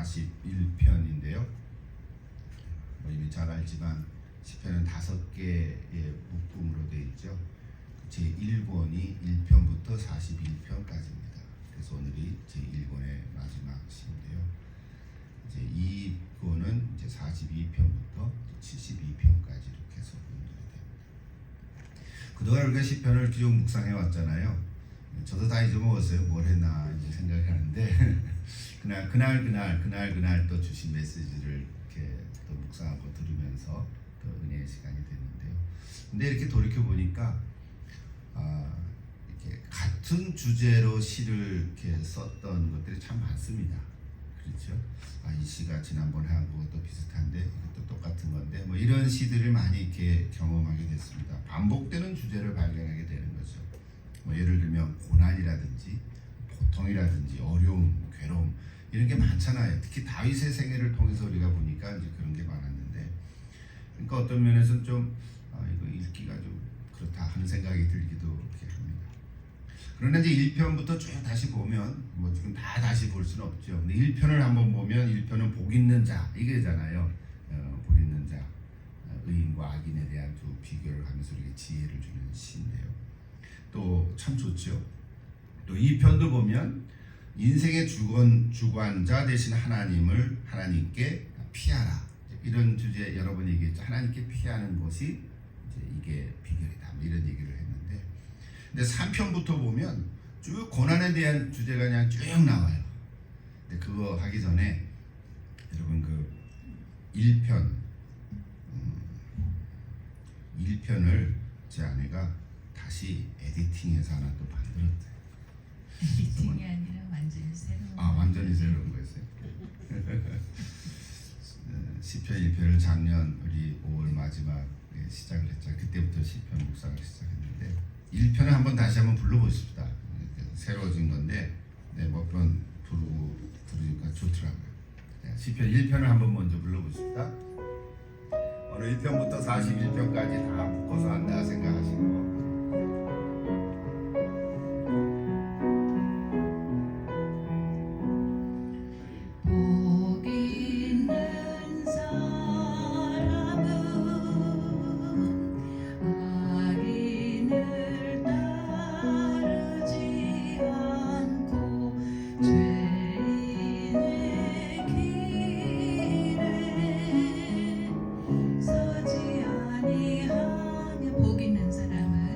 41편인데요. 뭐 이미 잘 알지만 시편은 5개의 묶음으로 되어 있죠. 제1권이 1편부터 41편까지입니다. 그래서 오늘이 제1권의 마지막 시인데요. 이제 2권은 이제 42편부터 72편까지 이렇게 해서 분류가 됩니다. 그동안 우리가 시편을 쭉 묵상해 왔잖아요. 저도 다 잊어먹었어요. 뭘 했나 이제 생각을 하는데 그날 또 주신 메시지를 이렇게 또 묵상하고 들으면서 또 은혜의 시간이 됐는데요. 근데 이렇게 돌이켜 보니까 이렇게 같은 주제로 시를 이렇게 썼던 것들이 참 많습니다. 그렇죠? 이 시가 지난번에 한 것도 비슷한데 이것도 똑같은 건데 뭐 이런 시들을 많이 이렇게 경험하게 됐습니다. 반복되는 주제를 발견하게 되는 거죠. 뭐 예를 들면 고난이라든지 고통이라든지 어려움, 괴로움 이런 게 많잖아요. 특히 다윗의 생애를 통해서 우리가 보니까 이제 그런 게 많았는데, 그러니까 어떤 면에서는 좀 이거 읽기가 좀 그렇다 하는 생각이 들기도 이렇게 합니다. 그러나 이제 1편부터 쭉 다시 보면 뭐 지금 다 다시 볼 수는 없죠. 근데 1편을 한번 보면 1편은 복 있는 자 이게잖아요. 복 있는 자, 의인과 악인에 대한 두 비교를 하면서 우리에게 지혜를 주는 시인데요. 또 참 좋죠. 또 2편도 보면 인생의 주관자 되신 하나님께 피하라. 이런 주제 여러 번 얘기했죠. 하나님께 피하는 것이 이제 이게 비결이다. 뭐 이런 얘기를 했는데, 근데 3편부터 보면 쭉 고난에 대한 주제가 그냥 쭉 나와요. 근데 그거 하기 전에 여러분 그 1편을 제 아내가 다시 에디팅해서 하나 또 만들었대요. 에디팅이 아니라 완전히 새로운. 완전히 새로운 거였어요. 시편 1편을 작년 우리 5월 마지막에 시작을 했죠. 그때부터 시편 묵상을 시작했는데 1편을 한번 다시 한번 불러보십시다. 새로워진 건데 몇 번 부르니까 좋더라고요. 시편 1편을 한번 먼저 불러보십시다. 어느 1편부터 41편까지 다 묶어서 한다 생각하시고, 복 있는 사람은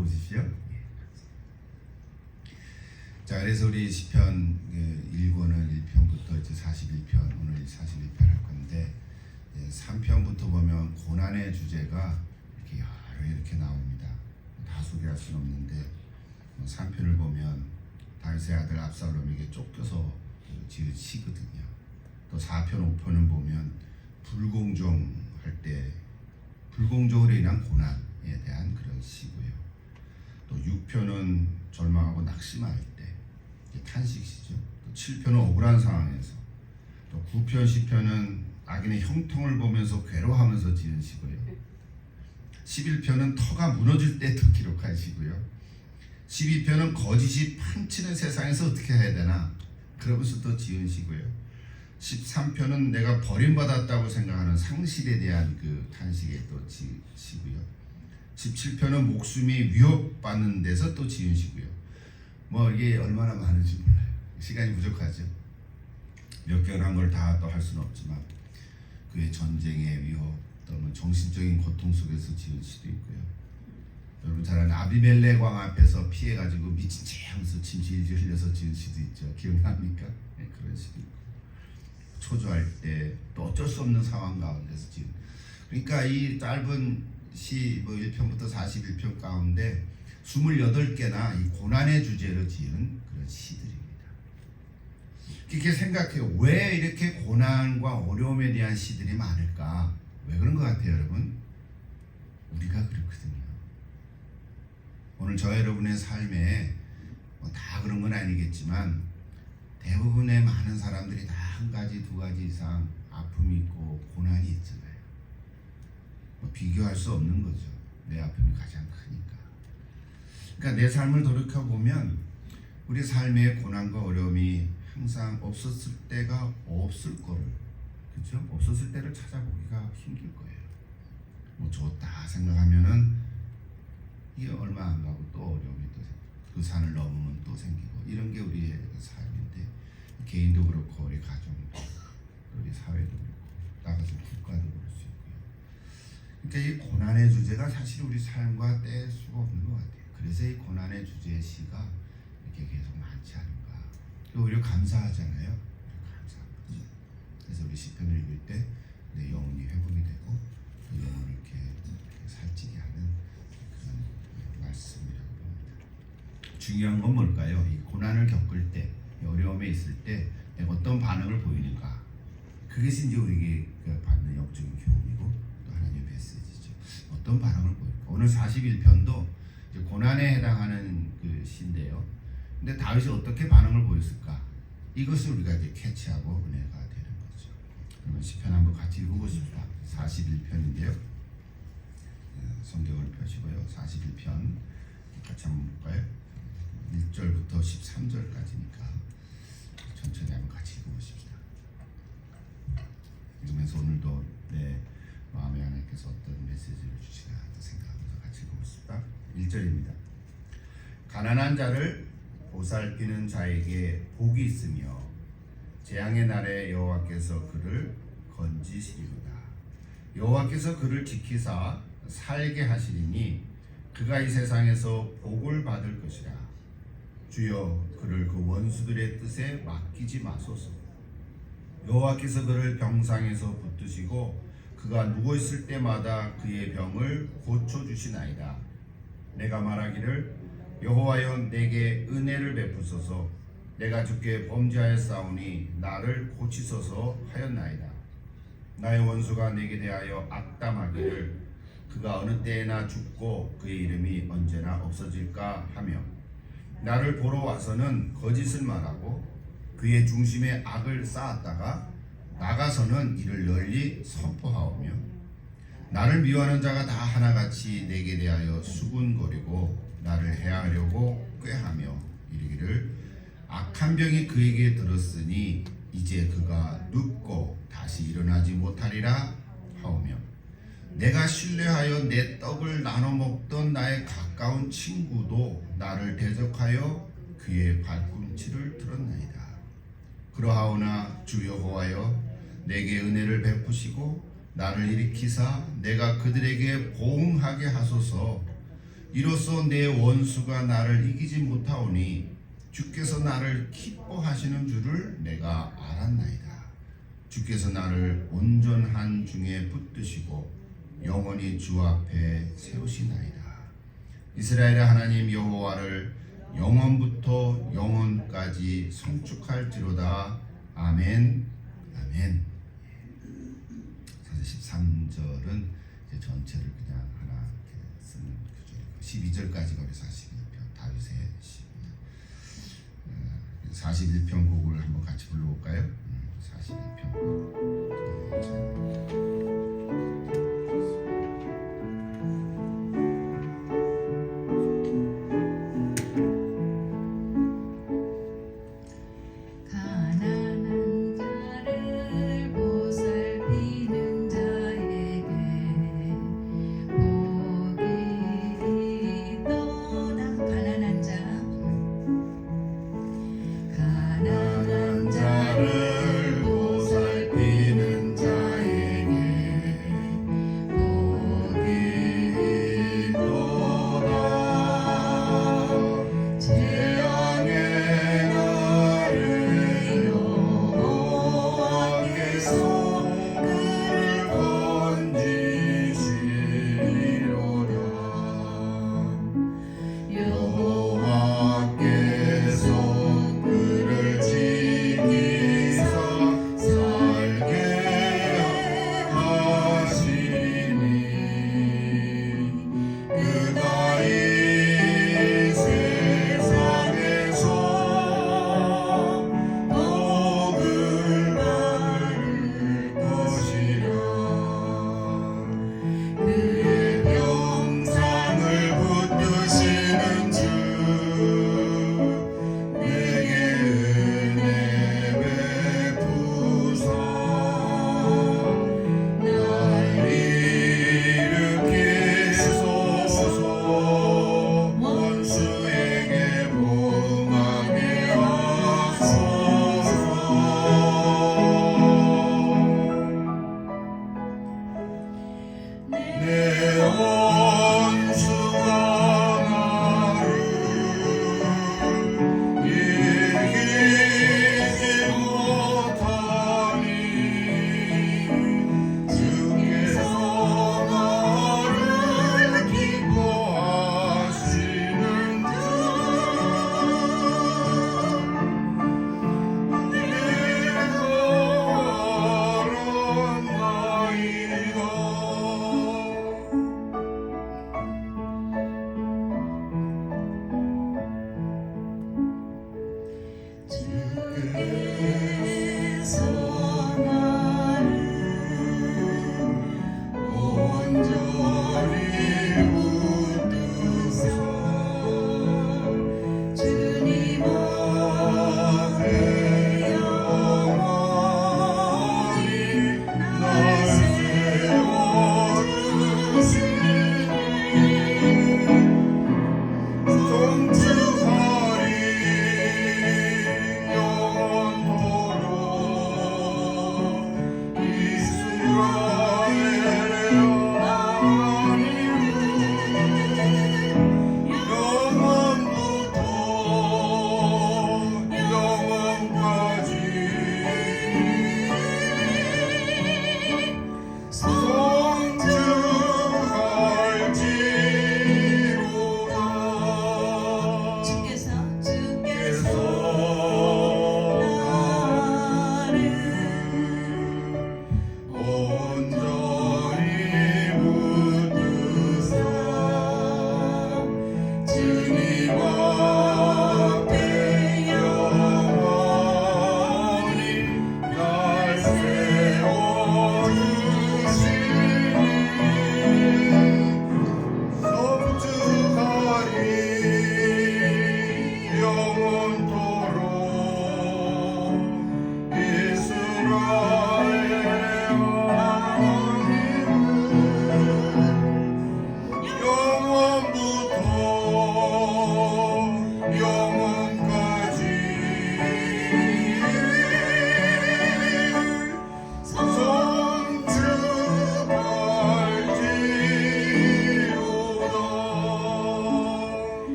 들어오십시오. 예. 자, 그래서 우리 시편 1권은 1편부터 이제 41편, 오늘 41편 할 건데 3편부터 보면 고난의 주제가 이렇게 여러 이렇게 나옵니다. 다 소개할 수는 없는데 3편을 보면 다윗의 아들 압살롬에게 쫓겨서 지은 시거든요. 또 4편, 5편은 보면 불공정할 때 불공정으로 인한 고난에 대한 그런 시고요. 또 6편은 절망하고 낙심할 때 탄식시죠. 또 7편은 억울한 상황에서, 또 9편, 10편은 악인의 형통을 보면서 괴로워하면서 지은 시고요. 11편은 터가 무너질 때 또 기록한 시고요. 12편은 거짓이 판치는 세상에서 어떻게 해야 되나 그러면서 또 지은 시고요. 13편은 내가 버림받았다고 생각하는 상실에 대한 그 탄식에 또 시고요. 17편은 목숨이 위협받는 데서 또 지은 시고요. 뭐 이게 얼마나 많은지 몰라요. 시간이 부족하죠. 몇 개월 한 걸 다 또 할 수는 없지만 그의 전쟁의 위협 또는 정신적인 고통 속에서 지은 시도 있고요. 여러분 잘 아는 아비멜렉 왕 앞에서 피해가지고 미친 체 하면서 침 질질 흘려서 지은 시도 있죠. 기억납니까? 네, 그런 시도 있고, 초조할 때 또 어쩔 수 없는 상황 가운데서 지은. 그러니까 이 짧은 시 1편부터 41편 가운데 28개나 이 고난의 주제로 지은 그런 시들입니다. 이렇게 생각해요. 왜 이렇게 고난과 어려움에 대한 시들이 많을까? 왜 그런 것 같아요, 여러분? 우리가 그렇거든요. 오늘 저 여러분의 삶에 다 그런 건 아니겠지만 대부분의 많은 사람들이 다 한 가지, 두 가지 이상 아픔이 있고 고난이 있잖아요. 비교할 수 없는 거죠. 내 아픔이 가장 크니까. 그러니까 내 삶을 돌이켜 보면 우리 삶의 고난과 어려움이 항상 없었을 때가 없을 거를, 그렇죠? 없었을 때를 찾아보기가 힘들 거예요. 뭐 좋다 생각하면은 이게 얼마 안 가고 또 어려움이 또 그 산을 넘으면 또 생기고, 이런 게 우리의 삶인데, 개인도 그렇고 우리 가정도 우리 사회도 그렇고 나가서 국가도 그럴 수 있고요. 그러니까 이 고난의 주제가 사실 우리 삶과 뗄 수가 없는 것 같아요. 그래서 이 고난의 주제의 시가 이렇게 계속 많지 않은가. 그리고 오히려 감사하잖아요. 감사하거든요. 그래서 우리 시편을 읽을 때 내 영혼이 회복이 되고 그 영혼을 이렇게 살찌게 하는 그런 말씀이라고 봅니다. 중요한 건 뭘까요? 이 고난을 겪을 때, 어려움에 있을 때 내가 어떤 반응을 보이는가. 그것이 이제 우리에게 받는 영적인 교훈이고 또 하나님의 메시지죠. 어떤 반응을 보일까. 오늘 41편도 이제 고난에 해당하는 그 시인데요. 근데 다윗이 어떻게 반응을 보였을까? 이것을 우리가 이제 캐치하고 은혜가 되는 거죠. 그러면 시편 한번 같이 읽어보십시다. 41편인데요. 성경을 펴시고요. 41편 같이 한번 볼까요? 1절부터 13절까지니까 천천히 한번 같이 읽어보십시다. 읽으면서 오늘도 내 마음에 하나님께서 어떤 메시지를 주시나 생각하면서 같이 읽어보십시다. 1절입니다. 가난한 자를 보살피는 자에게 복이 있으며 재앙의 날에 여호와께서 그를 건지시리로다. 여호와께서 그를 지키사 살게 하시리니 그가 이 세상에서 복을 받을 것이라. 주여 그를 그 원수들의 뜻에 맡기지 마소서. 여호와께서 그를 병상에서 붙드시고 그가 누워있을 때마다 그의 병을 고쳐주시나이다. 내가 말하기를 여호와여 내게 은혜를 베푸소서. 내가 주께 범죄하였사오니 나를 고치소서 하였나이다. 나의 원수가 내게 대하여 악담하기를 그가 어느 때에나 죽고 그의 이름이 언제나 없어질까 하며 나를 보러 와서는 거짓을 말하고 그의 중심에 악을 쌓았다가 나가서는 이를 널리 선포하오며 나를 미워하는 자가 다 하나같이 내게 대하여 수군거리고 나를 해하려고 꾀하며 이르기를 악한 병이 그에게 들었으니 이제 그가 눕고 다시 일어나지 못하리라 하오며 내가 신뢰하여 내 떡을 나눠 먹던 나의 가까운 친구도 나를 대적하여 그의 발꿈치를 들었나이다. 그러하오나 주 여호와여 내게 은혜를 베푸시고 나를 일으키사 내가 그들에게 보응하게 하소서. 이로써 내 원수가 나를 이기지 못하오니 주께서 나를 기뻐하시는 줄을 내가 알았나이다. 주께서 나를 온전한 중에 붙드시고 영원히 주 앞에 세우시나이다. 이스라엘의 하나님 여호와를 영원부터 영원까지 송축할지로다. 아멘. 아멘. 사실 13절은 전체를 그냥 하나 이렇게 쓰는 구절이고 12절까지가 우리 41편 다윗의 시입니다. 41편 곡을 한번 같이 불러볼까요? 41편 곡.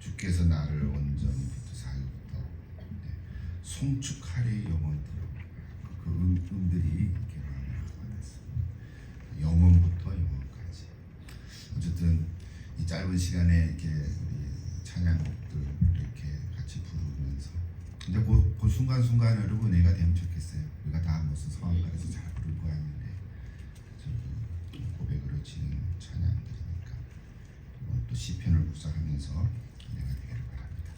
주께서 나를 온전부터 사유부터 송축하리 영원토록 그 음들이 이렇게 받았습니다. 영원부터 영원까지. 어쨌든 이 짧은 시간에 이렇게 우리 찬양곡들 이렇게 같이 부르면서 이제 그 순간순간 여러분 은혜가 되면 좋겠어요. 우리가 다 무슨 성악가에서 잘 부를 거 아닌데 저기 고백으로 지는 찬양들이니까 또 시편을 묵상하면서 은혜가 되기를 바랍니다.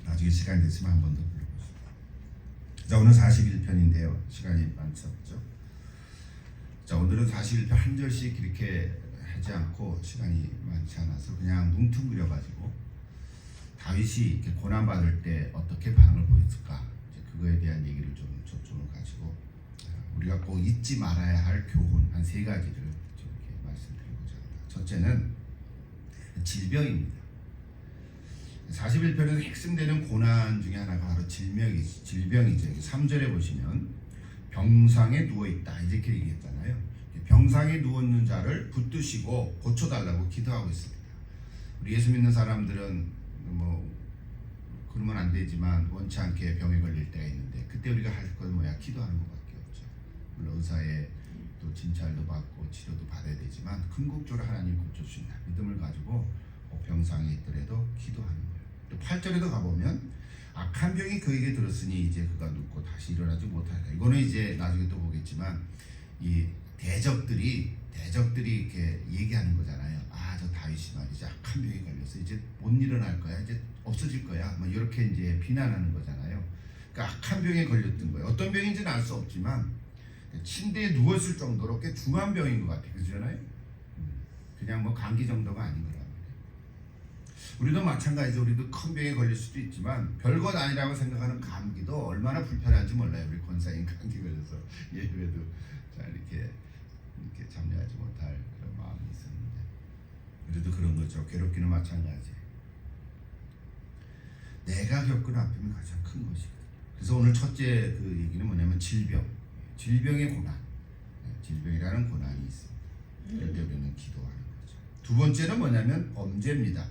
나중에 시간 됐으면 한 번 더 불러보시죠. 자, 오늘 41편인데요. 시간이 많지 없죠. 자, 오늘은 41편 한 절씩 이렇게 하지 않고 시간이 많지 않아서 그냥 뭉뚱그려가지고 다윗이 이렇게 고난받을 때 어떻게 반응을 보였을까, 이제 그거에 대한 얘기를 좀 초점을 가지고 우리가 꼭 잊지 말아야 할 교훈 한 3가지를 이렇게 말씀드리고자 합니다. 첫째는 질병입니다. 41편에서 핵심되는 고난 중에 하나가 바로 질병이죠. 3절에 보시면 병상에 누워있다 이렇게 얘기했잖아요. 병상에 누워있는 자를 붙드시고 고쳐달라고 기도하고 있습니다. 우리 예수 믿는 사람들은 뭐 그러면 안 되지만 원치 않게 병에 걸릴 때가 있는데 그때 우리가 할 건 뭐야? 기도하는 것밖에 없죠. 물론 의사의 또 진찰도 받고 치료도 받아야 되지만 궁극적으로 하나님 고쳐주신다 믿음을 가지고 병상에 있더라도 기도하는 거예요. 또 8절에도 가보면 악한 병이 그에게 들었으니 이제 그가 눕고 다시 일어나지 못하리라. 이거는 이제 나중에 또 보겠지만 이 대적들이 이렇게 얘기하는 거잖아요. 아, 저 다윗이 말이지 악한 병에 걸려서 이제 못 일어날 거야, 이제 없어질 거야, 뭐 이렇게 이제 비난하는 거잖아요. 그러니까 악한 병에 걸렸던 거예요. 어떤 병인지는 알 수 없지만 침대에 누웠을 정도로 꽤 중한 병인 것 같아요. 그잖아요. 그냥 뭐 감기 정도가 아닌 거란 말이에요. 우리도 마찬가지죠. 우리도 큰 병에 걸릴 수도 있지만 별것 아니라고 생각하는 감기도 얼마나 불편한지 몰라요. 우리 권사인 감기 걸려서 예배도 잘 이렇게 참여하지 못할 그런 마음이 있었는데 그래도 그런 거죠. 괴롭기는 마찬가지. 내가 겪은 아픔이 가장 큰 것이거든요. 그래서 오늘 첫째 그 얘기는 뭐냐면 질병의 고난, 질병이라는 고난이 있습니다. 그럴 때 우리는 기도하는 거죠. 두 번째는 뭐냐면 범죄입니다.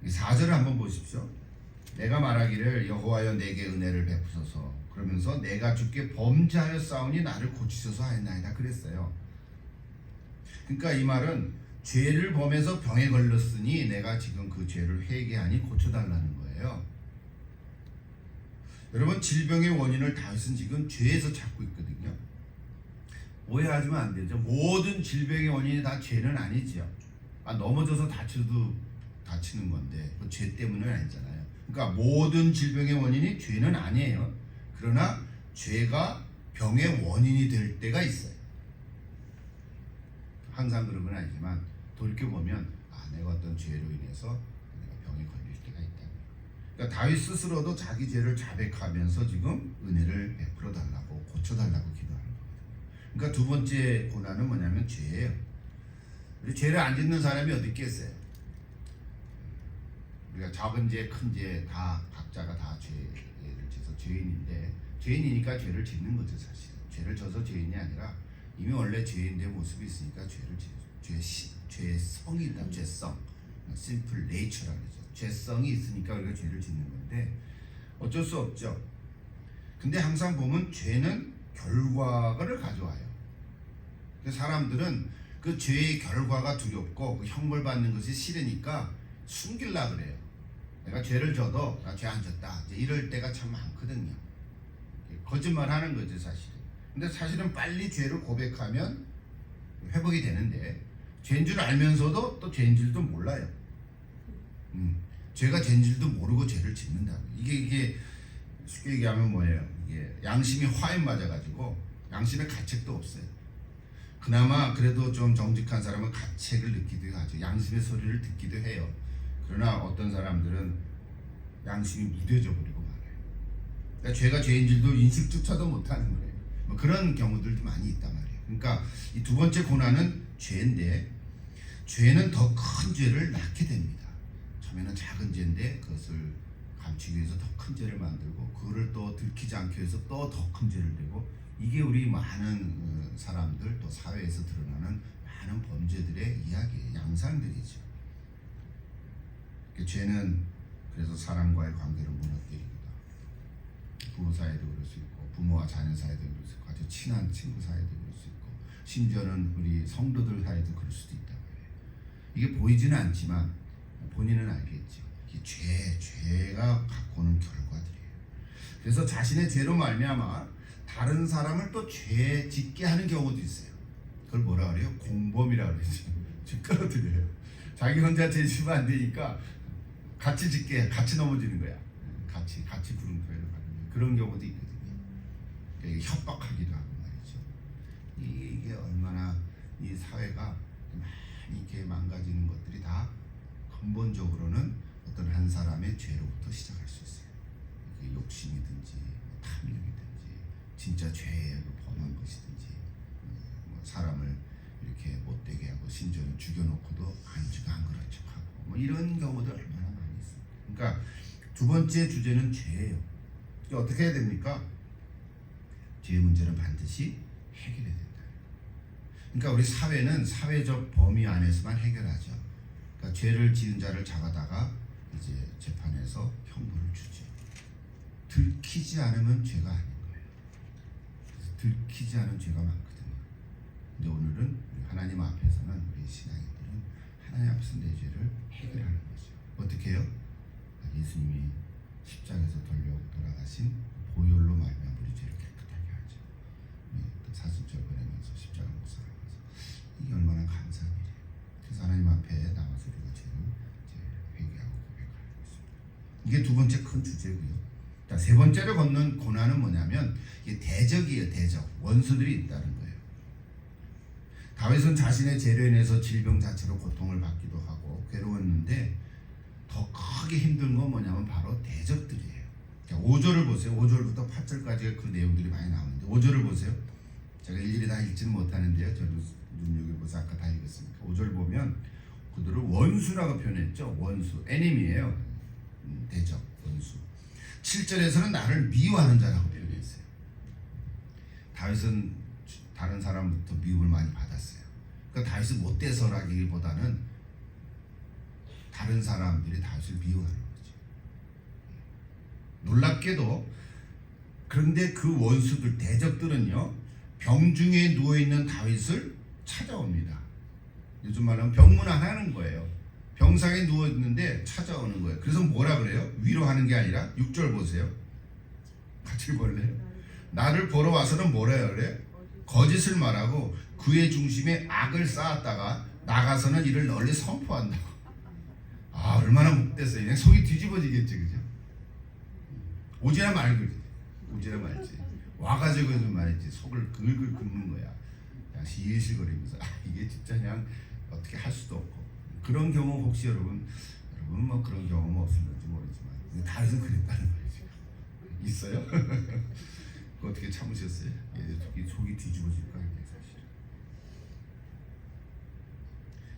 4절을 한번 보십시오. 내가 말하기를 여호와여 내게 은혜를 베푸소서 그러면서 내가 주께 범죄하여 싸우니 나를 고치소서 하였나이다 그랬어요. 그러니까 이 말은 죄를 범해서 병에 걸렸으니 내가 지금 그 죄를 회개하니 고쳐달라는 거예요. 여러분, 질병의 원인을 다윗은 지금 죄에서 찾고 있거든요. 오해하시면 안 되죠. 모든 질병의 원인이 다 죄는 아니지요. 넘어져서 다치는 건데 그 죄 때문은 아니잖아요. 그러니까 모든 질병의 원인이 죄는 아니에요. 그러나 죄가 병의 원인이 될 때가 있어요. 항상 그런 건 아니지만 돌이켜보면 내가 어떤 죄로 인해서 내가 병에 걸릴 때가 있다. 그러니까 다윗 스스로도 자기 죄를 자백하면서 지금 은혜를 베풀어 달라고 고쳐달라고 기도하는 거거든요. 그러니까 두 번째 고난은 뭐냐면 죄예요. 우리 죄를 안 짓는 사람이 어디 있겠어요? 우리가 작은 죄, 큰 죄 다 각자가 다 죄를 져서 죄인인데 죄인이니까 죄를 짓는 거죠. 사실 죄를 져서 죄인이 아니라 이미 원래 죄인의 모습이 있으니까 죄의 성이 있다. 죄성, 심플 네이처라고 그러죠. 죄성이 있으니까 우리가 죄를 짓는 건데 어쩔 수 없죠. 근데 항상 보면 죄는 결과를 가져와요. 사람들은 그 죄의 결과가 두렵고 그 형벌 받는 것이 싫으니까 숨기려고 그래요. 내가 죄를 져도 나 죄 안 졌다 이럴 때가 참 많거든요. 거짓말 하는 거죠 사실은. 근데 사실은 빨리 죄를 고백하면 회복이 되는데 죄인 줄 알면서도 또 죄인 줄도 몰라요. 죄가 죄인 줄도 모르고 죄를 짓는다고. 이게 쉽게 얘기하면 뭐예요? 이게 양심이 화인 맞아가지고 양심에 가책도 없어요. 그나마 그래도 좀 정직한 사람은 가책을 느끼기도 하죠. 양심의 소리를 듣기도 해요. 그러나 어떤 사람들은 양심이 무뎌져 버리고 말아요. 그러니까 죄가 죄인 줄도 인식조차도 못하는 거예요. 뭐 그런 경우들도 많이 있단 말이에요. 그러니까 이 두 번째 고난은 죄인데 죄는 더 큰 죄를 낳게 됩니다. 처음에는 작은 죄인데 그것을 감추기 위해서 더 큰 죄를 만들고 그거를 또 들키지 않기 위해서 또 더 큰 죄를 내고 이게 우리 많은 사람들 또 사회에서 드러나는 많은 범죄들의 이야기예요. 양상들이죠. 죄는 그래서 사람과의 관계를 무너뜨리기도 하고, 부부 사이도 그럴 수 있고, 부모와 자녀 사이도 그럴 수 있고, 아주 친한 친구 사이도 그럴 수 있고, 심지어는 우리 성도들 사이도 그럴 수도 있다고 해요. 이게 보이지는 않지만 본인은 알겠죠. 이게 죄가 갖고 오는 결과들이에요. 그래서 자신의 죄로 말미암아 다른 사람을 또 죄 짓게 하는 경우도 있어요. 그걸 뭐라 그래요? 공범이라 그러죠. 죄 끌어들여요. 자기 혼자 죄 지면 안 되니까 같이 짓게, 같이 넘어지는 거야. 같이 구름표를 가는 그런 경우도 있거든요. 이게 협박하기도 하고 말이죠. 이게 얼마나 이 사회가 많이 이렇게 망가지는 것들이 다 근본적으로는 어떤 한 사람의 죄로부터 시작할 수 있어요. 그 욕심이든지 탐욕이든지 진짜 죄에 범한 것이든지 뭐 사람을 이렇게 못되게 하고 심지어는 죽여놓고도 안주가 안 그런 척하고 뭐 이런 경우들 얼마나 많이 있어요. 그러니까 두 번째 주제는 죄예요. 어떻게 해야 됩니까? 죄 문제는 반드시 해결해야 된다. 그러니까 우리 사회는 사회적 범위 안에서만 해결하죠. 그러니까 죄를 지은 자를 잡아다가 이제 재판에서 형벌을 주죠. 들키지 않으면 죄가 아닌 거예요. 그래서 들키지 않은 죄가 많거든요. 근데 오늘은 우리 하나님 앞에서는 우리 신앙인들은 하나님 앞에서 내 죄를 해결하는 거죠. 어떻게 해요? 예수님이 십자가에서 돌아가신 보혈로 말미암아 우리 죄를 깨끗하게 하죠. 또 사순절 보내면서 십자가 묵상하면서 이게 얼마나 감사한 일이에요. 그래서 하나님 앞에 나와서 우리가 죄를 회개하고 고백하는 것입니다. 이게 두 번째 큰 주제고요. 자, 세 번째로 걷는 고난은 뭐냐면 이게 대적이에요. 대적. 원수들이 있다는 거예요. 다윗은 자신의 죄로 인해서 질병 자체로 고통을 받기도 하고 괴로웠는데 더 크게 힘든 건 뭐냐면 바로 대적들이에요. 자, 5절을 보세요. 5절부터 8절까지 그 내용들이 많이 나오는데 5절을 보세요. 제가 일일이 다 읽지는 못하는데요. 저는 눈여겨보서 아까 다 읽었으니까 5절 보면 그들을 원수라고 표현했죠. 원수, 에니미예요. 대적, 원수. 7절에서는 나를 미워하는 자라고 표현했어요. 다윗은 다른 사람부터 미움을 많이 받았어요. 그러니까 다윗이 못돼서라기보다는 다른 사람들이 다윗을 미워하는 거죠. 놀랍게도 그런데 그 원수들, 대적들은요 병중에 누워있는 다윗을 찾아옵니다. 요즘 말하면 병문안하는 거예요. 병상에 누워있는데 찾아오는 거예요. 그래서 뭐라 그래요? 위로하는 게 아니라 6절 보세요. 같이 볼래요? 나를 보러 와서는 뭐라 그래요? 거짓을 말하고 그의 중심에 악을 쌓았다가 나가서는 이를 널리 선포한다고. 아, 얼마나 못됐어요. 그냥 속이 뒤집어지겠지, 그죠? 오지나 말지. 오지나 말지. 와가지고 좀 말이지. 속을 긁을 긁는 거야. 그냥 실실거리면서 이게 진짜 그냥 어떻게 할 수도 없고. 그런 경우 혹시 여러분 뭐 그런 경험 없을지 모르지만 다윗은 그랬다는 말이죠. 있어요? 그거 어떻게 참으셨어요? 속이 뒤집어질 거예요, 사실.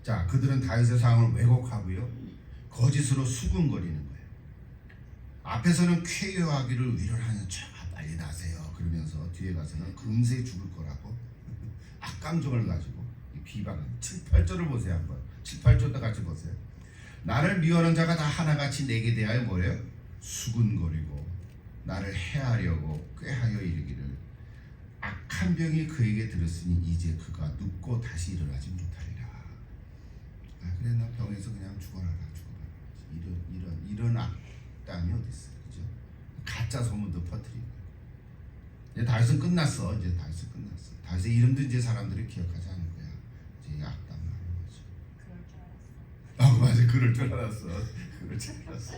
자, 그들은 다윗의 상황을 왜곡하고요, 거짓으로 수군거리는 거예요. 앞에서는 쾌유하기를 위로를 하는 척 빨리 나세요 그러면서 뒤에 가서는 금세 죽을 거라고 악감정을 가지고 비방을 7, 8절을 보세요. 한번 7, 8절도 같이 보세요. 나를 미워하는 자가 다 하나같이 내게 대하여 뭐래요? 수군거리고 나를 해하려고 꾀하여 이르기를 악한 병이 그에게 들었으니 이제 그가 눕고 다시 일어나지 못하리라. 아, 그래 나 병에서 그냥 죽어라. 이런 악담이 어디 있어요, 그죠? 가짜 소문도 퍼뜨리고. 이제 다윗은 끝났어. 이제 다윗은 끝났어. 다윗의 이름도 이제 사람들이 기억하지 않을 거야. 이제 악담을 하는 거죠. 그럴 줄 알았어. 아, 맞아, 그럴 줄 알았어. 그럴 줄 알았어.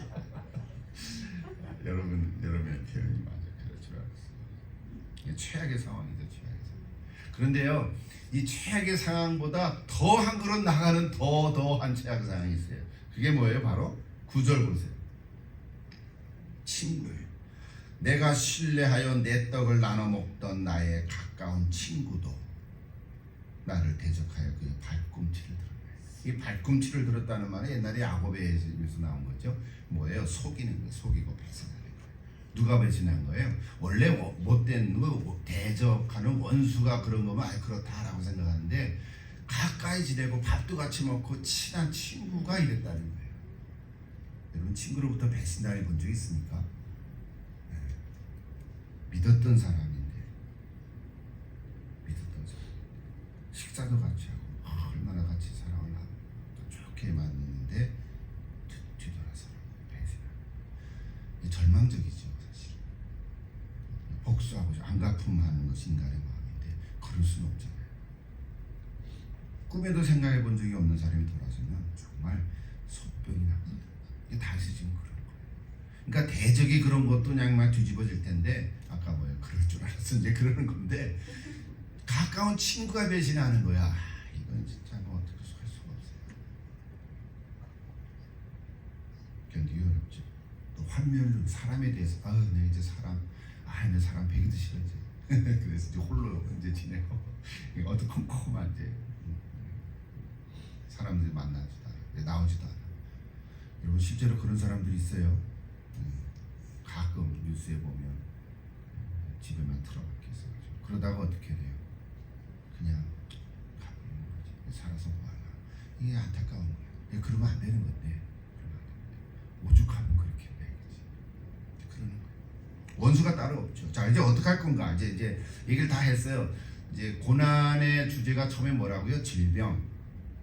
여러분의 표현이 맞아. 그럴 줄 알았어. 최악의 상황이죠, 최악의 상황. 그런데요, 이 최악의 상황보다 더 한 걸음 나가는 더한 최악의 상황이 있어요. 그게 뭐예요? 바로 9절 보세요. 친구예요. 내가 신뢰하여 내 떡을 나눠 먹던 나의 가까운 친구도 나를 대적하여 그의 발꿈치를 들었네. 이 발꿈치를 들었다는 말은 옛날에 야곱에서 나온 거죠. 뭐예요? 속이는 거예요. 속이고 배신하는 거예요. 누가 배신한 거예요? 원래 못된 대적하는 원수가 그런 거면 그렇다라고 생각하는데 가까이 지내고 밥도 같이 먹고 친한 친구가 이랬다는 거예요. 여러분 친구로부터 배신당해 본 적 있습니까? 네. 믿었던 사람인데 식사도 같이 하고 얼마나 같이 사랑을 하고 또 좋게 만났는데 뒤돌아서라고 배신하고 절망적이죠. 사실 복수하고 안갚음하는 것이 인간의 마음인데 그럴 수는 없잖아요. 꿈에도 생각해 본 적이 없는 사람이 돌아서면 정말 속병이 납니다. 이게 다시 지금 그런 거예요. 그러니까 대적이 그런 것도 그냥 막 뒤집어질 텐데 아까 뭐야 그럴 줄 알았어 이제 그러는 건데 가까운 친구가 배신하는 거야. 이건 진짜 뭐 어떻게 할 수가 없어요. 견디기 어렵죠. 또 환멸 사람에 대해서 내 이제 내 사람 배기도 싫어 이제 그래서 이제 홀로 이제 지내고 어두컴컴한 이제 사람들이 만나지도 않아 나오지도 않아. 여러분 실제로 그런 사람들이 있어요. 가끔 뉴스에 보면 집에만 틀어박혀 있어가지고 그러다가 어떻게 돼요? 그냥 가버리는 거지. 살아서 뭐하나. 이게 안타까운 거야. 그러면 안 되는 건데 오죽하면 그렇게 해야겠지. 그러는 거야. 원수가 따로 없죠. 자 이제 어떻게 할 건가? 이제 얘기를 다 했어요. 이제 고난의 주제가 처음에 뭐라고요? 질병,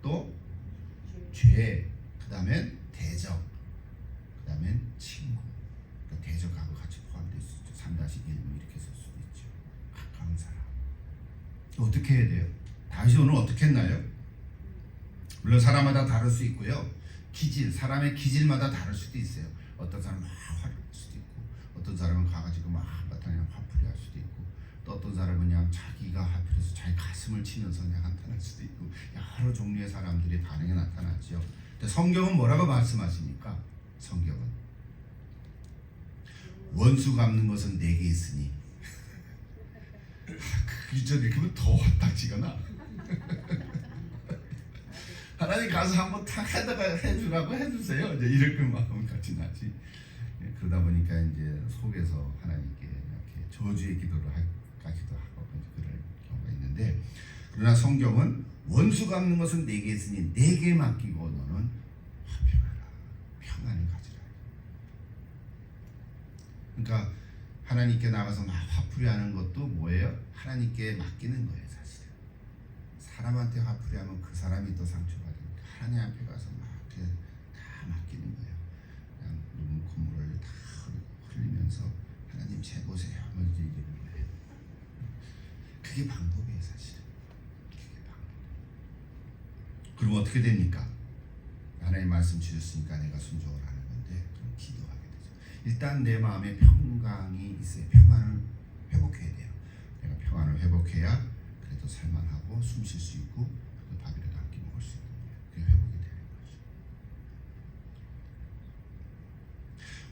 또 죄, 그 다음엔 대적, 그 다음엔 친구. 그러니까 대적하고 같이 포함되어 있죠. 3-1 이렇게 쓸 수도 있죠. 가까운 사람. 어떻게 해야 돼요? 다윗이 오늘 어떻게 했나요? 물론 사람마다 다를 수 있고요. 사람의 기질마다 다를 수도 있어요. 어떤 사람은 막 화를 낼 수도 있고, 어떤 사람은 가가지고 막 한바탕 그냥 화풀이 할 수도 있고, 또 어떤 사람은 그냥 자기가 화풀이해서 자기 가슴을 치면서 그냥 한탄할 수도 있고, 여러 종류의 사람들이 반응이 나타나죠. 근데 성경은 뭐라고 말씀하십니까? 성경은 원수 갚는 것은 내게 있으니 그 이전에 그러면 더 화딱지가 나. 하나님 가서 한번 탁 해다가 해주라고 해주세요. 이제 이렇게 마음 같이 나지. 그러다 보니까 이제 속에서 하나님께 이렇게 저주의 기도를 하기도 하고 그럴 경우가 있는데, 그러나 성경은 원수 갚는 것은 내게 있으니 내게 맡기고 너는 화평하라, 평안을 가지라. 그러니까 하나님께 나가서 막 화풀이하는 것도 뭐예요? 하나님께 맡기는 거예요. 사실 사람한테 화풀이하면 그 사람이 또 상처받으니까 하나님 앞에 가서 막 이렇게 다 맡기는 거예요. 그냥 눈물을 다 흘리면서 하나님 제 보세요 하면 이제 얘기를 해요. 그게 방법이에요. 사실은 그게 방법. 그럼 어떻게 됩니까? 하나님 말씀 주셨으니까 내가 순종을 하는 건데 그럼 기도하게 되죠. 일단 내 마음에 평강이 있어요. 평안을 회복해야 돼요. 내가 평안을 회복해야 그래도 살만하고 숨 쉴 수 있고 밥이라도 한 끼 먹을 수 있는 거예요. 그게 회복이 되는 거죠.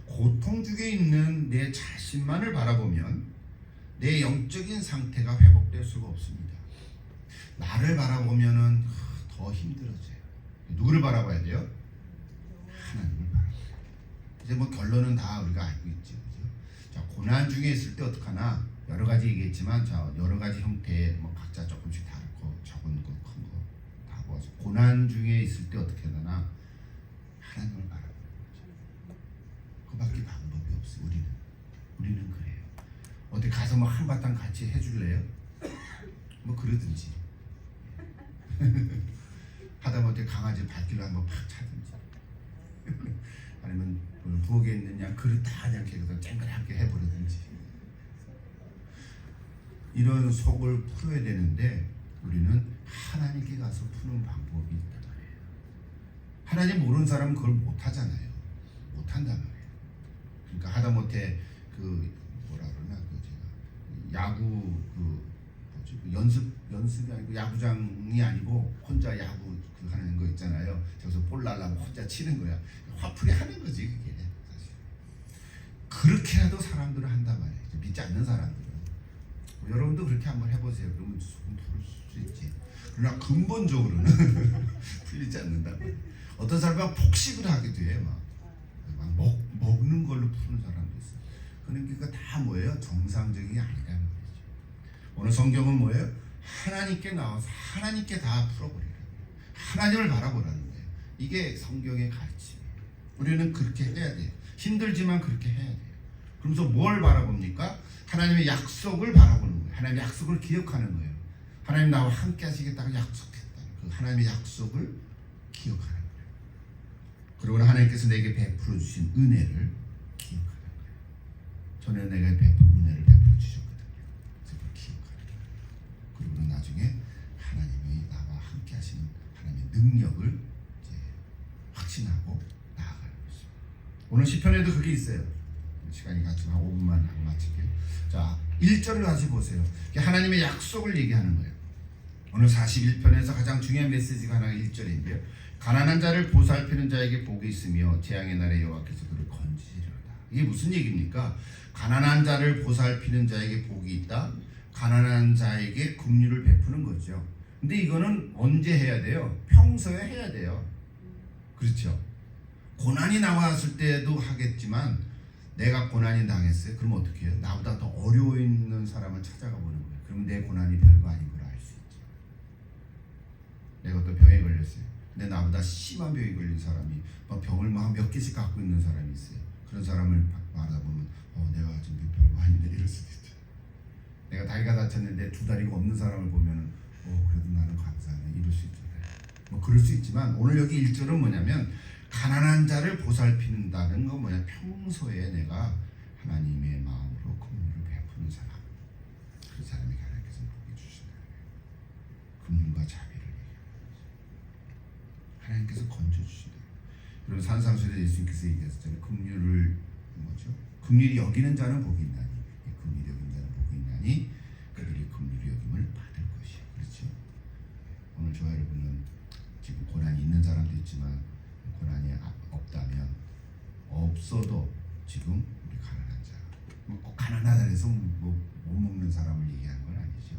고통 중에 있는 내 자신만을 바라보면 내 영적인 상태가 회복될 수가 없습니다. 나를 바라보면은 더 힘들어져요. 누구를 바라봐야 돼요? 하나님을 바라봐야 돼요. 이제 뭐 결론은 다 우리가 알고 있죠. 그죠? 자, 고난 중에 있을 때 어떡하나? 여러 가지 얘기했지만, 자, 여러 가지 형태의 뭐 각자 조금씩 다르고 적은 거, 큰 거 다 보아서 고난 중에 있을 때 어떻게 하나? 하나님을 바라보는 거죠. 그밖에 방법이 없어요. 우리는 그래요. 어디 가서 뭐 한바탕 같이 해줄래요? 뭐 그러든지. 하다못해 강아지 발길로 한번 팍 차든지. 아니면 부엌에 있는 양 그릇 다 그냥 깨끗하게 쨍그랗게 해버리든지. 이런 속을 풀어야 되는데 우리는 하나님께 가서 푸는 방법이 있단 말이에요. 하나님 모르는 사람은 그걸 못하잖아요. 못한단 말이에요. 그러니까 하다못해 그 뭐라 그러나 그 제가 야구 연습이 아니고 야구장이 아니고 혼자 야구 그 하는 거 있잖아요. 저기서 볼 날라고 혼자 치는 거야. 화풀이 하는 거지 그게 사실. 그렇게라도 사람들은 한단 말이에요. 믿지 않는 사람들은. 여러분도 그렇게 한번 해보세요. 그러면 조금 풀 수 있지. 그러나 근본적으로는 풀리지 않는다. 어떤 사람은 폭식을 하기도 해. 막 먹는 걸로 푸는 사람도 있어요. 그러니까 다 뭐예요? 정상적인 게 아니라는 거죠. 오늘 성경은 뭐예요? 하나님께 나와서 하나님께 다 풀어버리라는 거예요. 하나님을 바라보라는 거예요. 이게 성경의 가르침이에요. 우리는 그렇게 해야 돼요. 힘들지만 그렇게 해야 돼요. 그러면서 뭘 바라봅니까? 하나님의 약속을 바라보는 거예요. 하나님의 약속을 기억하는 거예요. 하나님 나와 함께 하시겠다고 약속했다. 그 하나님의 약속을 기억하는 거예요. 그리고 하나님께서 내게 베풀어 주신 은혜를 기억하는 거예요. 전에 내가 은혜를 베풀어 주셨거든요. 그걸 기억하는 거예요. 그리고 나중에 하나님이 나와 함께 하시는 하나님의 능력을 이제 확신하고 나아가는 거죠. 오늘 시편에도 그게 있어요. 시간이 같으면 한 5분만 하고 마칠게요. 자, 1절을 다시 보세요. 하나님의 약속을 얘기하는 거예요. 오늘 41편에서 가장 중요한 메시지가 하나가 1절인데요. 가난한 자를 보살피는 자에게 복이 있으며 재앙의 날에 여호와께서 그를 건지시리로다. 이게 무슨 얘기입니까? 가난한 자를 보살피는 자에게 복이 있다. 가난한 자에게 긍휼을 베푸는 거죠. 근데 이거는 언제 해야 돼요? 평소에 해야 돼요. 그렇죠? 고난이 나왔을 때도 하겠지만 내가 고난이 당했어요. 그럼 어떻게 해요? 나보다 더 어려워 있는 사람을 찾아가 보는 거예요. 그럼 내 고난이 별거 아닌 걸 알 수 있죠. 내가 또 병에 걸렸어요. 근데 나보다 심한 병에 걸린 사람이 병을 몇 개씩 갖고 있는 사람이 있어요. 그런 사람을 말하보면 내가 지금 별거 아닌데 이럴 수도 있죠. 내가 다리가 다쳤는데 두 다리가 없는 사람을 보면은 그래도 나는 감사하네 이럴 수 있잖아요. 뭐 그럴 수 있지만 오늘 여기 1절은 뭐냐면 가난한 자를 보살핀다는 건 뭐냐, 평소에 내가 하나님의 마음으로 긍휼을 베푸는 사람, 그 사람에게 하나님께서 복이 주신다는 거예요. 긍휼과 자비를 얘기하는 거죠. 하나님께서 건져주신다. 그리고 산상수에 예수님께서 얘기하셨잖아요. 긍휼을 긍휼히 여기는 자는 복이 있나니, 긍휼히 여기는 자는 복이 있나니 그들이 긍휼히 여김을 받을 것이요. 그렇죠? 오늘 저와 여러분은 지금 고난이 있는 사람도 있지만 고난이 없다면 없어도 지금 우리 가난한 자, 꼭 가난하다 해서 못 먹는 사람을 얘기하는 건 아니죠.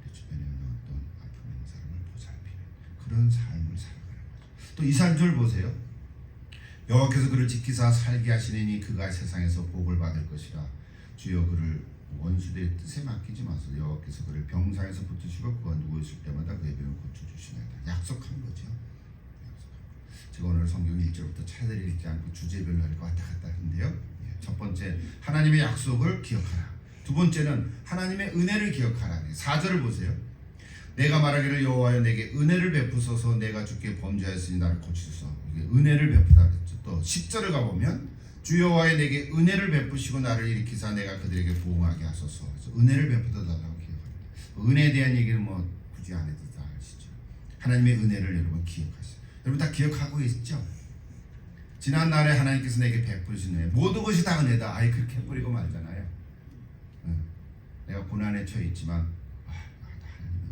우리 주변에 있는 어떤 아픔 있는 사람을 보살피는 그런 삶을 살아가는 거죠. 또 2, 3절 보세요. 여호와께서 그를 지키사 살게 하시느니 그가 세상에서 복을 받을 것이라. 주여 그를 원수들의 뜻에 맡기지 마소서. 여호와께서 그를 병상에서 붙으시고 그가 누워있을 때마다 그의 병을 고쳐주시나이다. 약속한 거죠. 제가 오늘 성경 1절부터 차례를 읽지 않고 주제별로 이렇게 왔다 갔다 하는데요. 첫 번째, 하나님의 약속을 기억하라. 두 번째는 하나님의 은혜를 기억하라. 4절을 보세요. 내가 말하기를 여호와여 내게 은혜를 베푸소서. 내가 주께 범죄하였으니 나를 고치소서. 은혜를 베푸다 그랬죠. 또 10절을 가보면 주 여호와여 내게 은혜를 베푸시고 나를 일으키사 내가 그들에게 보응하게 하소서. 그래서 은혜를 베푸다라고 기억합니다. 은혜에 대한 얘기는 굳이 안 해도 다 아시죠. 하나님의 은혜를 여러분 기억하세요. 여러분 다 기억하고 있죠? 지난 날에 하나님께서 내게 베푸신 은혜, 모든 것이 다 은혜다. 아예 그렇게 해버리고 말잖아요. 내가 고난에 처해 있지만 하나님의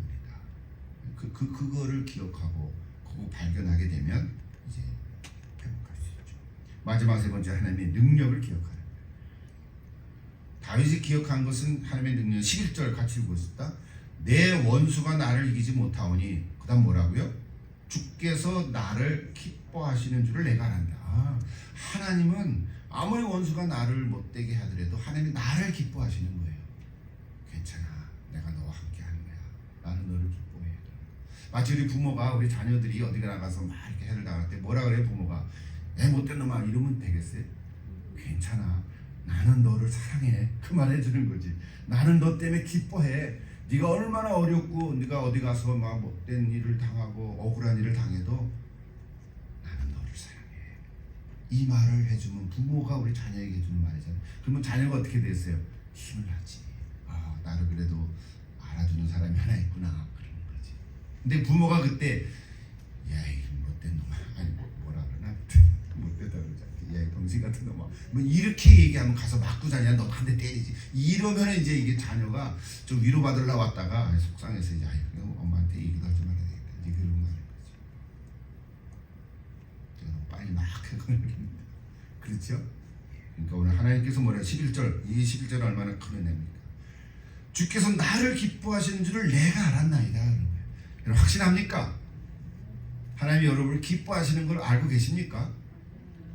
은혜다. 그거를 기억하고 그거 발견하게 되면 이제 회복할 수 있죠. 마지막 세 번째, 하나님의 능력을 기억하는 거예요. 다윗이 기억한 것은 하나님의 능력. 11절 같이 읽고 있었다. 내 원수가 나를 이기지 못하오니, 그 다음 뭐라고요? 주께서 나를 기뻐하시는 줄을 내가 안다. 하나님은 아무리 원수가 나를 못되게 하더라도 하나님이 나를 기뻐하시는 거예요. 괜찮아, 내가 너와 함께 하는 거야. 나는 너를 기뻐해. 마치 우리 부모가 우리 자녀들이 어디 나가서 막 이렇게 해를 당할 때 뭐라 그래요? 부모가 애 못된 놈아 이러면 되겠어요? 괜찮아, 나는 너를 사랑해. 그 말 해주는 거지. 나는 너 때문에 기뻐해. 네가 얼마나 어렵고 네가 어디 가서 막 못된 일을 당하고 억울한 일을 당해도 나는 너를 사랑해. 이 말을 해주면 부모가 우리 자녀에게 해주는 말이잖아요. 그러면 자녀가 어떻게 됐어요? 힘을 나지. 나를 그래도 알아주는 사람이 하나 있구나. 그런 거지. 근데 부모가 그때 야이 못된 놈아, 아니 뭐라 그러나 못되다 그러지. 야이 동생 같은 놈아, 뭐 이렇게 얘기하면 가서 맞고 자냐, 너 한 대 때리지. 이러면 이제 이게 자녀가 좀 위로받으러 왔다가 속상해서 이제 엄마한테 얘기도 하지 말아야 되겠다. 이제 그런 말인 거지. 빨리 막 해버리는데. 그렇죠? 그러니까 오늘 하나님께서 뭐라 11절, 이 11절 얼마나 큰 은혜입니까? 주께서 나를 기뻐하시는 줄을 내가 알았나이다. 여러분 확신합니까? 하나님이 여러분을 기뻐하시는 걸 알고 계십니까?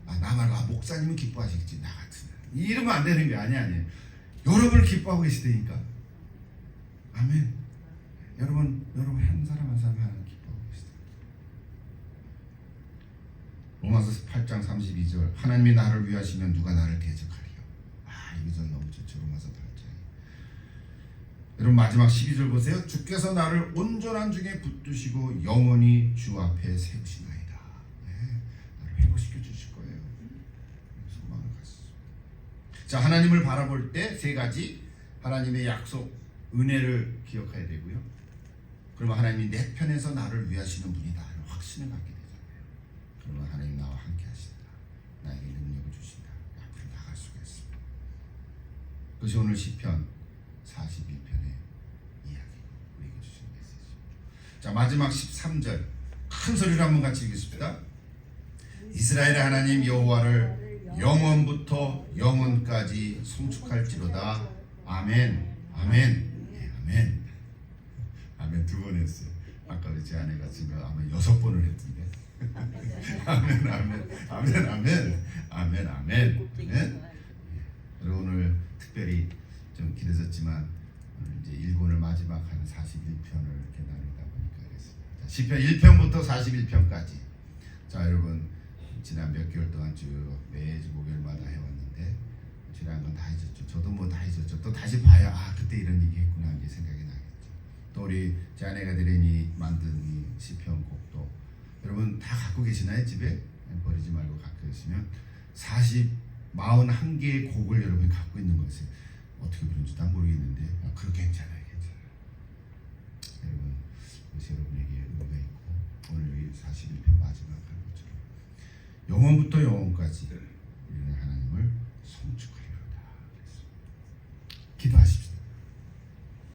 나 말고 목사님은 기뻐하시겠지. 나 같으면 이러면 안 되는 게 아니에요. 여러분을 기뻐하고 계시다니까. 아멘. 여러분 한 사람 한 사람 하나님 기뻐하고 계시다. 로마서 8장 32절 하나님이 나를 위하시면 누가 나를 대적하리요. 이거 너무 좋죠. 로마서 8장. 여러분 마지막 12절 보세요. 주께서 나를 온전한 중에 붙드시고 영원히 주 앞에 세우시나이다. 나를 회복시켜 주실 거예요. 소망을 갖습니다. 자, 하나님을 바라볼 때 세 가지 하나님의 약속, 은혜를 기억해야 되고요. 그러면 하나님이 내 편에서 나를 위하시는 분이다 하는 확신을 갖게 되잖아요. 그러면 하나님 나와 함께 하신다. 나에게 능력을 주신다. 앞으로 나갈 수가 있습니다. 그것이 오늘 시편 41편의 이야기고 우리에게 주신 메시지. 자, 마지막 13절 큰 소리로 한번 같이 읽겠습니다. 이스라엘의 하나님 여호와를 영원부터 영원까지 송축할지로다. 아멘. 아멘. 네, 아멘. 아멘 2번 했어요. 아까 제 아내가 지금 아멘 6번을 했던데. 아멘, 아멘, 아멘, 아멘, 아멘, 아멘. 네? 여러분 오늘 특별히 좀 길어졌지만 오늘 이제 일본을 마지막 한 41편을 이렇게 나누다 보니까 그랬습니다. 시편 1편부터 41편까지. 자, 여러분 지난 몇 개월 동안 쭉 매주 목요일마다 해왔는데 지난 건 다 잊었죠. 저도 뭐 다 잊었죠. 또 다시 봐야 그때 이런 얘기 했구나 이게 생각이 나겠죠. 또 우리 제 아내가 드레니 만든 이 시편 곡도 여러분 다 갖고 계시나요? 집에? 버리지 말고 갖고 계시면 41개의 곡을 여러분이 갖고 있는 것이 어떻게 부른지 다 모르겠는데 그거 괜찮아요. 여러분 그것이 여러분에게 의미가 있고 오늘 이 41편 마지막 한 것처럼 영원부터 영원까지 우리는 하나님을 송축하는